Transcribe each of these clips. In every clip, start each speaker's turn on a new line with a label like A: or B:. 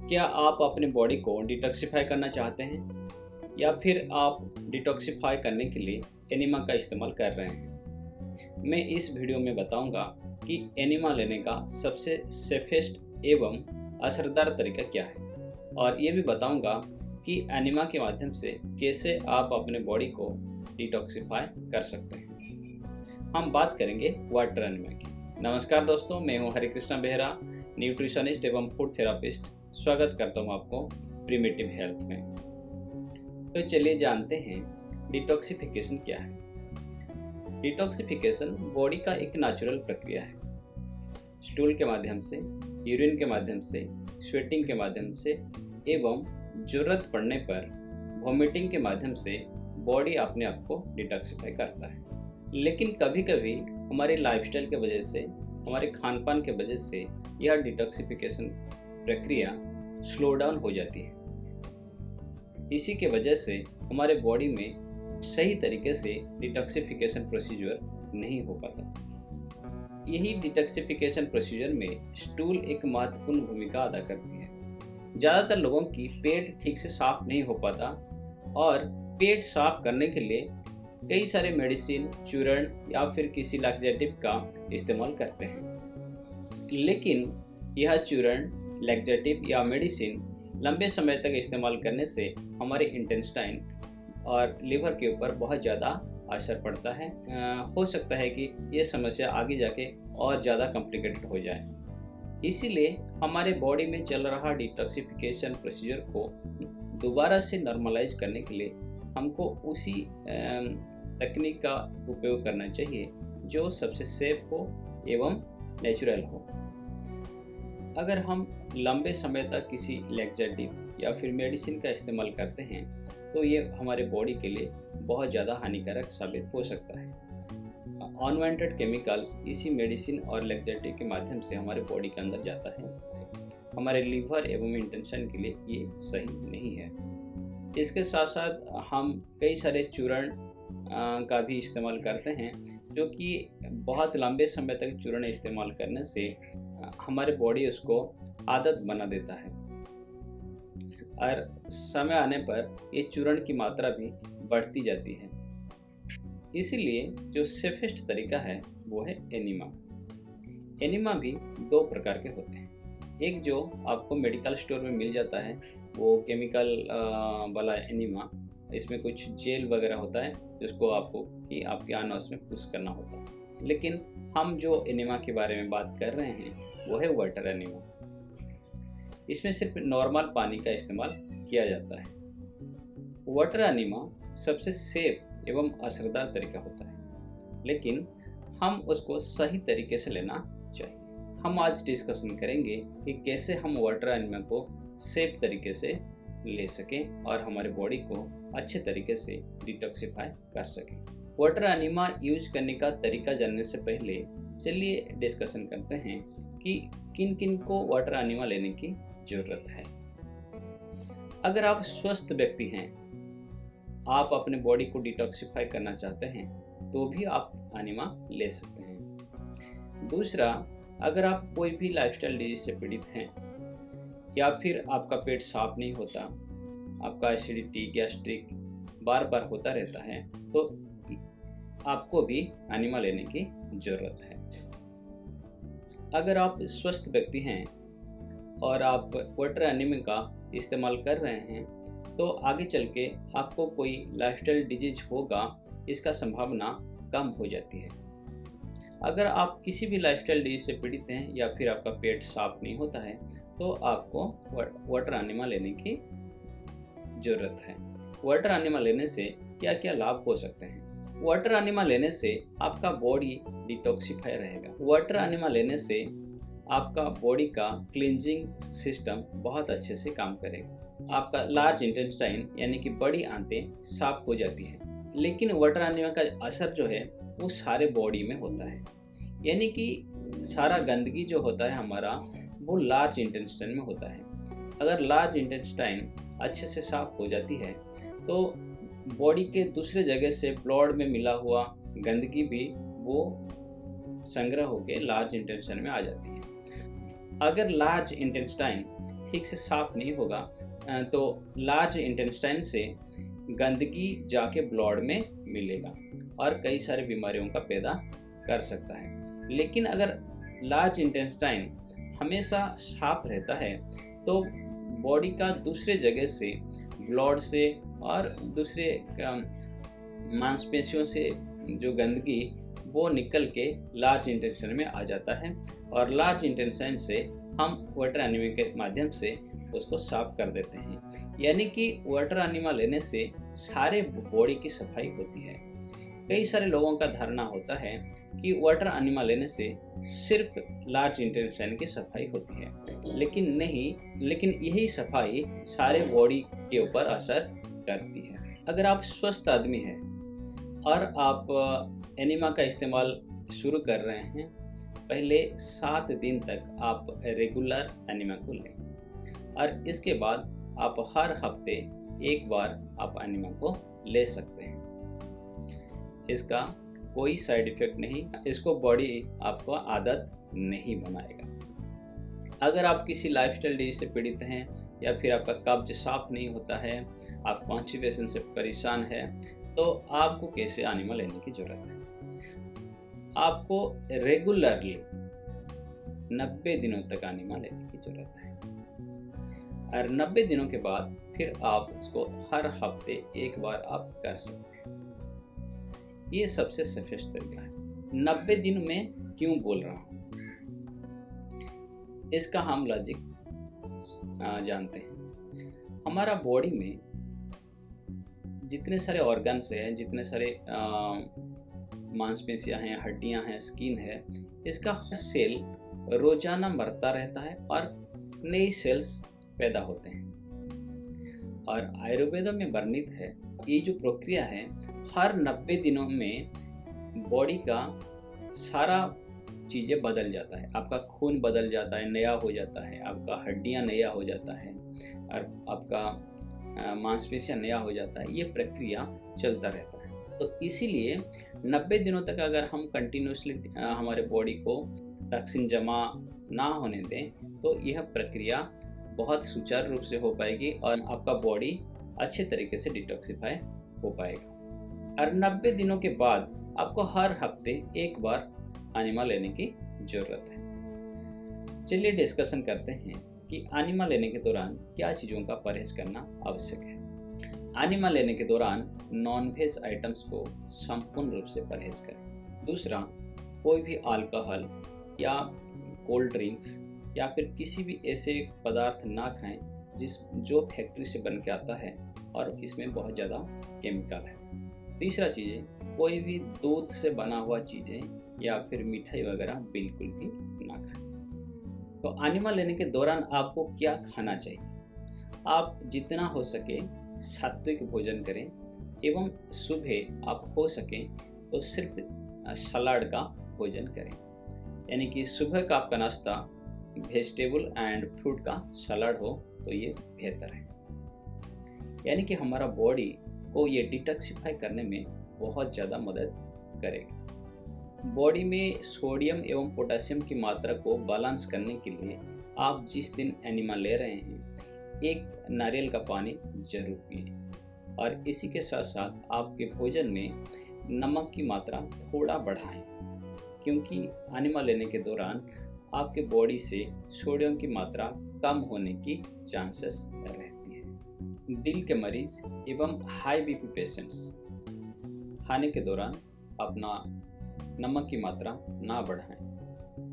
A: क्या आप अपने बॉडी को डिटॉक्सिफाई करना चाहते हैं या फिर आप डिटॉक्सिफाई करने के लिए एनिमा का इस्तेमाल कर रहे हैं? मैं इस वीडियो में बताऊंगा कि एनिमा लेने का सबसे सेफेस्ट एवं असरदार तरीका क्या है, और ये भी बताऊंगा कि एनिमा के माध्यम से कैसे आप अपने बॉडी को डिटॉक्सिफाई कर सकते हैं। हम बात करेंगे वाटर एनिमा की। नमस्कार दोस्तों, मैं हूं हरिकृष्णा बेहरा, न्यूट्रिशनिस्ट एवं फूड थेरापिस्ट। स्वागत करता हूं आपको प्रिमिटिव हेल्थ में। तो चलिए जानते हैं डिटॉक्सिफिकेशन क्या है। डिटॉक्सिफिकेशन बॉडी का एक नेचुरल प्रक्रिया है। स्टूल के माध्यम से, यूरिन के माध्यम से, स्वेटिंग के माध्यम से एवं जरूरत पड़ने पर वॉमिटिंग के माध्यम से बॉडी अपने आप को डिटॉक्सिफाई करता है। लेकिन कभी कभी हमारे लाइफस्टाइल के वजह से, हमारे खान पान के वजह से यह डिटॉक्सिफिकेशन प्रक्रिया स्लो डाउन हो जाती है। इसी के वजह से हमारे बॉडी में सही तरीके से डिटॉक्सिफिकेशन प्रोसीजर नहीं हो पाता। यही डिटॉक्सिफिकेशन प्रोसीजर में स्टूल एक महत्वपूर्ण भूमिका अदा करती है। ज़्यादातर लोगों की पेट ठीक से साफ नहीं हो पाता और पेट साफ करने के लिए कई सारे मेडिसिन, चूर्ण या फिर किसी लैक्सेटिव का इस्तेमाल करते हैं। लेकिन यह चूर्ण, लैक्सेटिव या मेडिसिन लंबे समय तक इस्तेमाल करने से हमारे इंटेस्टाइन और लिवर के ऊपर बहुत ज़्यादा असर पड़ता है। हो सकता है कि ये समस्या आगे जाके और ज़्यादा कॉम्प्लिकेटेड हो जाए। इसीलिए हमारे बॉडी में चल रहा डिटॉक्सिफिकेशन प्रोसीजर को दोबारा से नॉर्मलाइज करने के लिए हमको उसी तकनीक का उपयोग करना चाहिए जो सबसे सेफ हो एवं नेचुरल हो। अगर हम लंबे समय तक किसी लैक्सेटिव या फिर मेडिसिन का इस्तेमाल करते हैं तो ये हमारे बॉडी के लिए बहुत ज़्यादा हानिकारक साबित हो सकता है। अनवांटेड केमिकल्स इसी मेडिसिन और लैक्सेटिव के माध्यम से हमारे बॉडी के अंदर जाता है। हमारे लिवर एवं इंटेस्टाइन के लिए ये सही नहीं है। इसके साथ साथ हम कई सारे चूर्ण का भी इस्तेमाल करते हैं, जो कि बहुत लंबे समय तक चूर्ण इस्तेमाल करने से हमारे बॉडी उसको आदत बना देता है और समय आने पर ये चूर्ण की मात्रा भी बढ़ती जाती है। इसीलिए जो सेफेस्ट तरीका है वो है एनिमा। एनिमा भी दो प्रकार के होते हैं। एक जो आपको मेडिकल स्टोर में मिल जाता है वो केमिकल वाला एनिमा, इसमें कुछ जेल वगैरह होता है जिसको आपको कि आपके अनौस में पुश करना होता है। लेकिन हम जो एनिमा के बारे में बात कर रहे हैं वो है वाटर एनिमा। इसमें सिर्फ नॉर्मल पानी का इस्तेमाल किया जाता है। वाटर एनिमा सबसे सेफ एवं असरदार तरीका होता है, लेकिन हम उसको सही तरीके से लेना चाहिए। हम आज डिस्कशन करेंगे कि कैसे हम वाटर एनिमा को सेफ तरीके से ले सकें और हमारे बॉडी को अच्छे तरीके से डिटॉक्सिफाई कर सकें। वाटर एनिमा यूज करने का तरीका जानने से पहले चलिए डिस्कशन करते हैं कि किन किन को वाटर एनिमा लेने की ज़रूरत है। अगर आप स्वस्थ व्यक्ति हैं, आप अपने बॉडी को डिटॉक्सिफाई करना चाहते हैं, तो भी आप एनिमा ले सकते हैं। दूसरा, अगर आप कोई भी लाइफस्टाइल डिजीज से पीड़ित हैं या फिर आपका पेट साफ नहीं होता, आपका एसिडिटी, गैस्ट्रिक बार बार होता रहता है, तो आपको भी एनिमा लेने की ज़रूरत है। अगर आप स्वस्थ व्यक्ति हैं और आप वाटर एनिमा का इस्तेमाल कर रहे हैं, तो आगे चल के आपको कोई लाइफस्टाइल डिजीज होगा, इसका संभावना कम हो जाती है। अगर आप किसी भी लाइफस्टाइल डिजीज से पीड़ित हैं या फिर आपका पेट साफ नहीं होता है, तो आपको वाटर एनिमा लेने की ज़रूरत है। वाटर एनिमा लेने से क्या क्या लाभ हो सकते हैं? वाटर एनिमा लेने से आपका बॉडी डिटॉक्सिफाई रहेगा। वाटर एनिमा लेने से आपका बॉडी का क्लींजिंग सिस्टम बहुत अच्छे से काम करेगा। आपका लार्ज इंटेस्टाइन यानी कि बड़ी आंतें साफ हो जाती हैं। लेकिन वाटर एनिमा का असर जो है वो सारे बॉडी में होता है, यानी कि सारा गंदगी जो होता है हमारा, वो लार्ज इंटेस्टाइन में होता है। अगर लार्ज इंटेस्टाइन अच्छे से साफ हो जाती है तो बॉडी के दूसरे जगह से ब्लड में मिला हुआ गंदगी भी वो संग्रह होकर लार्ज इंटेस्टाइन में आ जाती है। अगर लार्ज इंटेस्टाइन ठीक से साफ नहीं होगा तो लार्ज इंटेस्टाइन से गंदगी जाके ब्लड में मिलेगा और कई सारी बीमारियों का पैदा कर सकता है। लेकिन अगर लार्ज इंटेस्टाइन हमेशा साफ रहता है तो बॉडी का दूसरे जगह से ब्लड से और दूसरे मांसपेशियों से जो गंदगी वो निकल के लार्ज इंटेस्टाइन में आ जाता है और लार्ज इंटेस्टाइन से हम वाटर एनीमा के माध्यम से उसको साफ कर देते हैं। यानी कि वाटर एनीमा लेने से सारे बॉडी की सफाई होती है। कई सारे लोगों का धारणा होता है कि वाटर एनीमा लेने से सिर्फ लार्ज इंटेस्टाइन की सफाई होती है, लेकिन नहीं, लेकिन यही सफाई सारे बॉडी के ऊपर असर करती है। अगर आप स्वस्थ आदमी हैं और आप एनीमा का इस्तेमाल शुरू कर रहे हैं, पहले 7 दिन तक आप रेगुलर एनीमा को लें और इसके बाद आप हर हफ्ते एक बार आप एनीमा को ले सकते हैं। इसका कोई साइड इफेक्ट नहीं, इसको बॉडी आपको आदत नहीं बनाएगा। अगर आप किसी लाइफस्टाइल डिजीज से पीड़ित हैं या फिर आपका कब्ज साफ नहीं होता है, आप कॉन्स्टिपेशन से परेशान है, तो आपको कैसे एनीमा लेने की जरूरत है। आपको रेगुलरली 90 दिनों तक एनीमा लेने की जरूरत है और 90 दिनों के बाद फिर आप इसको हर हफ्ते एक बार आप कर सकते हैं। ये सबसे सेफेस्ट तरीका है। 90 दिन में क्यों बोल रहा हूँ, इसका हम लॉजिक जानते हैं। हमारा बॉडी में जितने सारे ऑर्गन्स हैं, जितने सारे मांसपेशियां हैं, हड्डियां हैं, स्किन है, इसका सेल रोजाना मरता रहता है और नई सेल्स पैदा होते हैं। और आयुर्वेद में वर्णित है ये जो प्रक्रिया है, हर 90 दिनों में बॉडी का सारा चीज़ें बदल जाता है। आपका खून बदल जाता है, नया हो जाता है, आपका हड्डियां नया हो जाता है और आपका मांसपेशियां नया हो जाता है। ये प्रक्रिया चलता रहता है। तो इसीलिए 90 दिनों तक अगर हम कंटिन्यूसली हमारे बॉडी को टॉक्सिन जमा ना होने दें तो यह प्रक्रिया बहुत सुचारू रूप से हो पाएगी और आपका बॉडी अच्छे तरीके से डिटॉक्सिफाई हो पाएगा। और 90 दिनों के बाद आपको हर हफ्ते एक बार एनीमा लेने की ज़रूरत है। चलिए डिस्कशन करते हैं कि एनीमा लेने के दौरान क्या चीज़ों का परहेज करना आवश्यक है। एनीमा लेने के दौरान नॉन-वेज आइटम्स को संपूर्ण रूप से परहेज करें। दूसरा, कोई भी अल्कोहल या कोल्ड ड्रिंक्स या फिर किसी भी ऐसे पदार्थ ना खाएं जो फैक्ट्री से बन के आता है और इसमें बहुत ज़्यादा केमिकल है। तीसरा चीज़, कोई भी दूध से बना हुआ चीज़ें या फिर मिठाई वगैरह बिल्कुल भी ना खाएं। तो एनीमा लेने के दौरान आपको क्या खाना चाहिए? आप जितना हो सके सात्विक भोजन करें एवं सुबह आप हो सके तो सिर्फ सलाद का भोजन करें। यानी कि सुबह का आपका नाश्ता वेजिटेबल एंड फ्रूट का सलाद हो तो ये बेहतर है। यानी कि हमारा बॉडी को ये डिटॉक्सिफाई करने में बहुत ज़्यादा मदद करेगा। बॉडी में सोडियम एवं पोटेशियम की मात्रा को बैलेंस करने के लिए आप जिस दिन एनीमा ले रहे हैं एक नारियल का पानी जरूर पिएं और इसी के साथ साथ आपके भोजन में नमक की मात्रा थोड़ा बढ़ाएं, क्योंकि एनीमा लेने के दौरान आपके बॉडी से सोडियम की मात्रा कम होने की चांसेस रहती है। दिल के मरीज एवं हाई बीपी पेशेंट्स खाने के दौरान अपना नमक की मात्रा ना बढ़ाएं,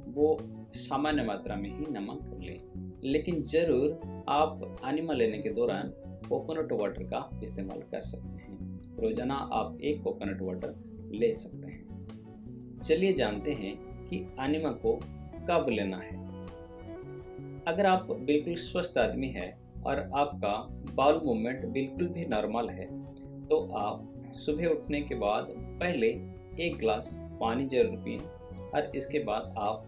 A: वो सामान्य मात्रा में ही नमक लें। लेकिन ज़रूर आप एनीमा लेने के दौरान कोकोनट वाटर का इस्तेमाल कर सकते हैं। रोज़ाना आप एक कोकोनट वाटर ले सकते हैं। चलिए जानते हैं कि एनीमा को कब लेना है। अगर आप बिल्कुल स्वस्थ आदमी है और आपका बाउल मूवमेंट बिल्कुल भी नॉर्मल है तो आप सुबह उठने के बाद पहले एक गिलास पानी जरूर पिएं और इसके बाद आप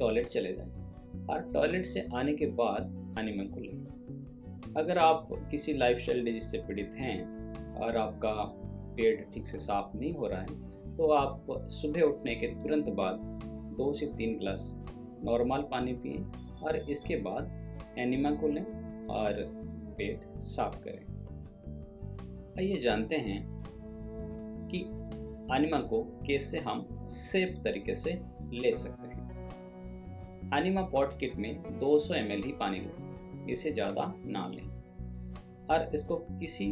A: टॉयलेट चले जाएं और टॉयलेट से आने के बाद एनीमा को लें। अगर आप किसी लाइफस्टाइल डिजीज से पीड़ित हैं और आपका पेट ठीक से साफ नहीं हो रहा है तो आप सुबह उठने के तुरंत बाद 2 से 3 गिलास नॉर्मल पानी पिएं और इसके बाद एनिमा को लें और पेट साफ करें। आइए जानते हैं कि एनिमा को कैसे हम सेफ तरीके से ले सकते हैं। एनिमा पॉट किट में 200 ml ही पानी लें, इससे ज़्यादा ना लें, और इसको किसी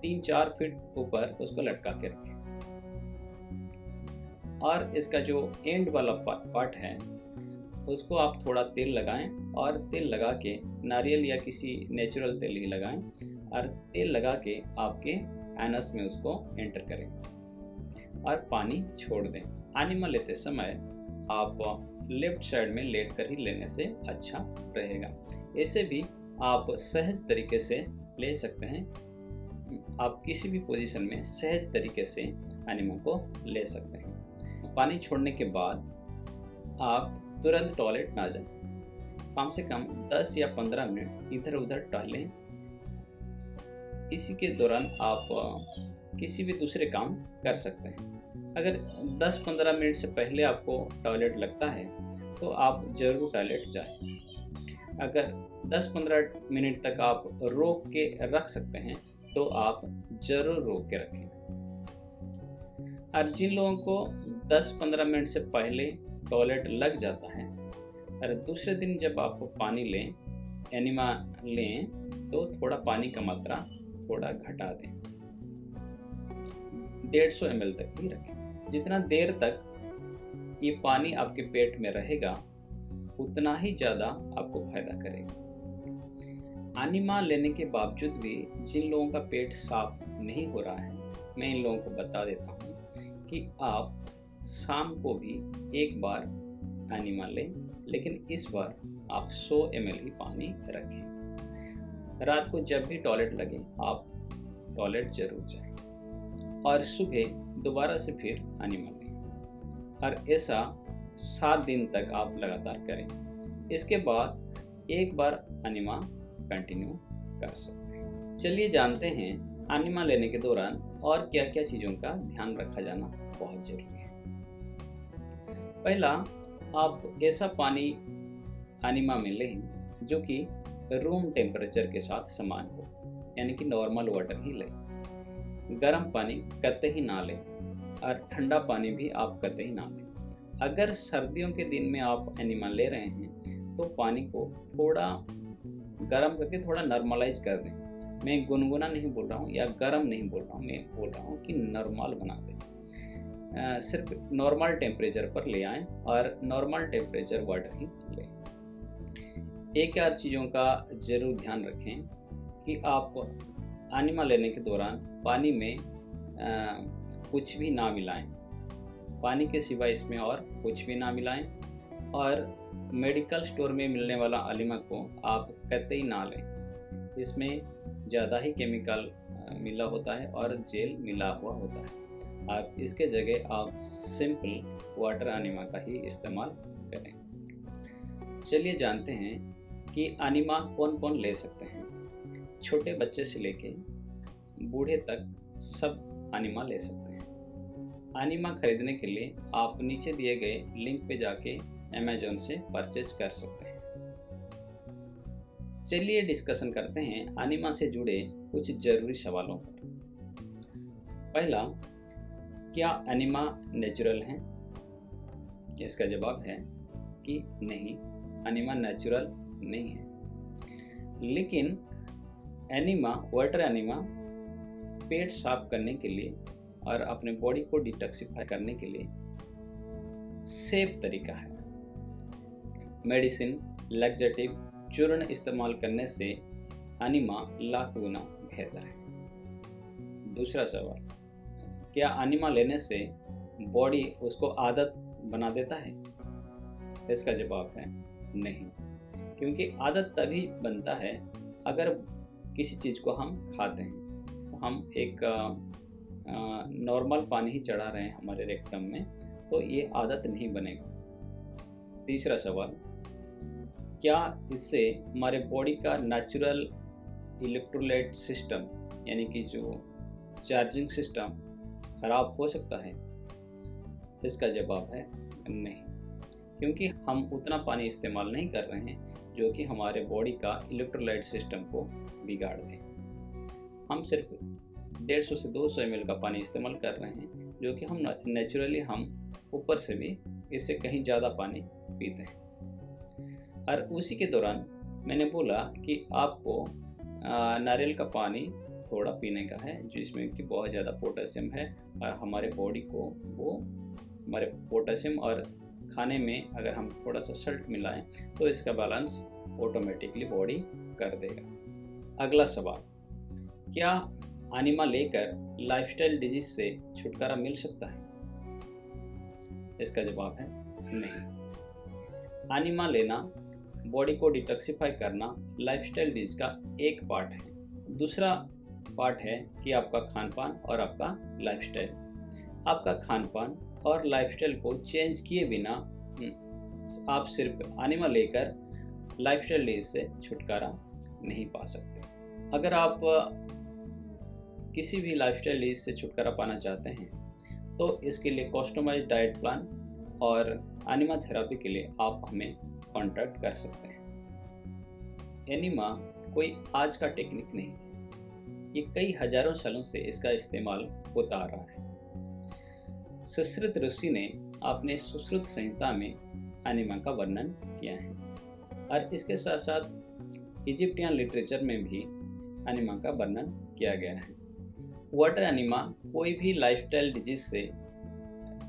A: 3-4 फीट ऊपर उसको लटका के रखें। और इसका जो एंड वाला पार्ट है उसको आप थोड़ा तेल लगाएं, और तेल लगा के नारियल या किसी नेचुरल तेल ही लगाएं, और तेल लगा के आपके एनस में उसको एंटर करें और पानी छोड़ दें। एनिमा लेते समय आप लेफ्ट साइड में लेट कर ही लेने से अच्छा रहेगा। ऐसे भी आप सहज तरीके से ले सकते हैं। आप किसी भी पोजीशन में सहज तरीके से एनिमा को ले सकते हैं। पानी छोड़ने के बाद आप तुरंत टॉयलेट ना जाएं। कम से कम 10 या 15 मिनट इधर उधर टहलें। इसी के दौरान आप किसी भी दूसरे काम कर सकते हैं। अगर 10-15 मिनट से पहले आपको टॉयलेट लगता है तो आप ज़रूर टॉयलेट जाएं। अगर 10-15 मिनट तक आप रोक के रख सकते हैं तो आप ज़रूर रोक के रखें। और जिन लोगों को 10-15 मिनट से पहले टॉयलेट लग जाता है, और दूसरे दिन जब आप पानी लें, एनिमा लें, तो थोड़ा पानी का मात्रा थोड़ा घटा दें। 150 ml तक ही रखें। जितना देर तक ये पानी आपके पेट में रहेगा उतना ही ज़्यादा आपको फायदा करेगा। एनिमा लेने के बावजूद भी जिन लोगों का पेट साफ नहीं हो रहा है, मैं इन लोगों को बता देता हूँ कि आप शाम को भी एक बार एनिमा लें, लेकिन इस बार आप 100 ml ही पानी रखें। रात को जब भी टॉयलेट लगे आप टॉयलेट जरूर जाएं, और सुबह दोबारा से फिर एनिमा लें, और ऐसा 7 दिन तक आप लगातार करें। इसके बाद एक बार एनिमा कंटिन्यू कर सकते हैं। चलिए जानते हैं एनिमा लेने के दौरान और क्या क्या चीज़ों का ध्यान रखा जाना बहुत जरूरी है। पहला, आप ऐसा पानी एनिमा में लें जो कि रूम टेम्परेचर के साथ समान हो, यानी कि नॉर्मल वाटर ही लें। गर्म पानी कतई ही ना लें, और ठंडा पानी भी आप कतई ही ना लें। अगर सर्दियों के दिन में आप एनिमा ले रहे हैं तो पानी को थोड़ा गर्म करके थोड़ा नॉर्मलाइज कर दें। मैं गुनगुना नहीं बोल रहा हूँ या गर्म नहीं बोल रहा हूँ, मैं बोल रहा हूँ कि नॉर्मल बना दें। सिर्फ नॉर्मल टेम्परेचर पर ले आएँ और नॉर्मल टेम्परेचर वाटर ही लें। एक और चीज़ों का ज़रूर ध्यान रखें कि आप एनिमा लेने के दौरान पानी में कुछ भी ना मिलाएं। पानी के सिवा इसमें और कुछ भी ना मिलाएं, और मेडिकल स्टोर में मिलने वाला एनिमा को आप कतई ना लें। इसमें ज़्यादा ही केमिकल मिला होता है और जेल मिला हुआ होता है। आप इसके जगह आप सिंपल वाटर एनिमा का ही इस्तेमाल करें। चलिए जानते हैं कि एनिमा कौन कौन ले सकते हैं। छोटे बच्चे से लेके बूढ़े तक सब एनिमा ले सकते हैं। एनिमा खरीदने के लिए आप नीचे दिए गए लिंक पे जाके अमेज़न से परचेज कर सकते हैं। चलिए डिस्कशन करते हैं एनिमा से जुड़े कुछ जरूरी सवालों पर। पहला, क्या एनिमा नेचुरल है? इसका जवाब है कि नहीं, एनिमा नेचुरल नहीं है। लेकिन एनिमा, वाटर एनिमा पेट साफ करने के लिए और अपने बॉडी को डिटॉक्सिफाई करने के लिए सेफ तरीका है। मेडिसिन, लैक्सेटिव, चूर्ण इस्तेमाल करने से एनिमा लाख गुना बेहतर है। दूसरा सवाल, क्या एनिमा लेने से बॉडी उसको आदत बना देता है? इसका जवाब है नहीं, क्योंकि आदत तभी बनता है अगर किसी चीज़ को हम खाते हैं। हम एक नॉर्मल पानी ही चढ़ा रहे हैं हमारे रेक्टम में, तो ये आदत नहीं बनेगा। तीसरा सवाल, क्या इससे हमारे बॉडी का नेचुरल इलेक्ट्रोलाइट सिस्टम, यानी कि जो चार्जिंग सिस्टम, खराब हो सकता है? इसका जवाब है नहीं, क्योंकि हम उतना पानी इस्तेमाल नहीं कर रहे हैं जो कि हमारे बॉडी का इलेक्ट्रोलाइट सिस्टम को बिगाड़ दे। हम सिर्फ 150 से 200 ml का पानी इस्तेमाल कर रहे हैं, जो कि हम नेचुरली हम ऊपर से भी इससे कहीं ज़्यादा पानी पीते हैं। और उसी के दौरान मैंने बोला कि आपको नारियल का पानी थोड़ा पीने का है, जिसमें कि बहुत ज़्यादा पोटेशियम है और हमारे बॉडी को वो हमारे पोटेशियम और खाने में अगर हम थोड़ा सा सल्ट मिलाएं तो इसका बैलेंस ऑटोमेटिकली बॉडी कर देगा। अगला सवाल, क्या एनिमा लेकर लाइफस्टाइल डिजीज से छुटकारा मिल सकता है? इसका जवाब है नहीं। एनिमा लेना, बॉडी को डिटॉक्सिफाई करना लाइफस्टाइल डिजीज का एक पार्ट है। दूसरा पार्ट है कि आपका खान पान और आपका लाइफस्टाइल। आपका खान पान और लाइफस्टाइल को चेंज किए बिना आप सिर्फ एनिमा लेकर लाइफस्टाइल डिजीज से छुटकारा नहीं पा सकते। अगर आप किसी भी लाइफस्टाइल डिजीज से छुटकारा पाना चाहते हैं तो इसके लिए कस्टमाइज्ड डाइट प्लान और एनिमा थेरेपी के लिए आप हमें कांटेक्ट कर सकते हैं। एनिमा कोई आज का टेक्निक नहीं, ये कई हजारों सालों से इसका इस्तेमाल होता आ रहा है। सुश्रुत ऋषि ने अपने सुश्रुत संहिता में एनिमा का वर्णन किया है और इसके साथ साथ इजिप्टियन लिटरेचर में भी एनिमा का वर्णन किया गया है। वाटर एनिमा कोई भी लाइफस्टाइल डिजीज से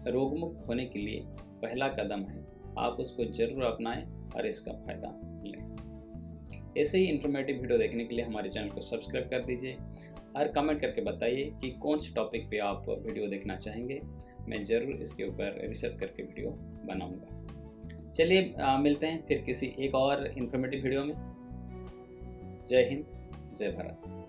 A: रोगमुक्त होने के लिए पहला कदम है। आप उसको जरूर अपनाएं और इसका फायदा लें। ऐसे ही इन्फॉर्मेटिव वीडियो देखने के लिए हमारे चैनल को सब्सक्राइब कर दीजिए और कमेंट करके बताइए कि कौन से टॉपिक पे आप वीडियो देखना चाहेंगे। मैं ज़रूर इसके ऊपर रिसर्च करके वीडियो बनाऊंगा। चलिए मिलते हैं फिर किसी एक और इन्फॉर्मेटिव वीडियो में। जय हिंद, जय भारत।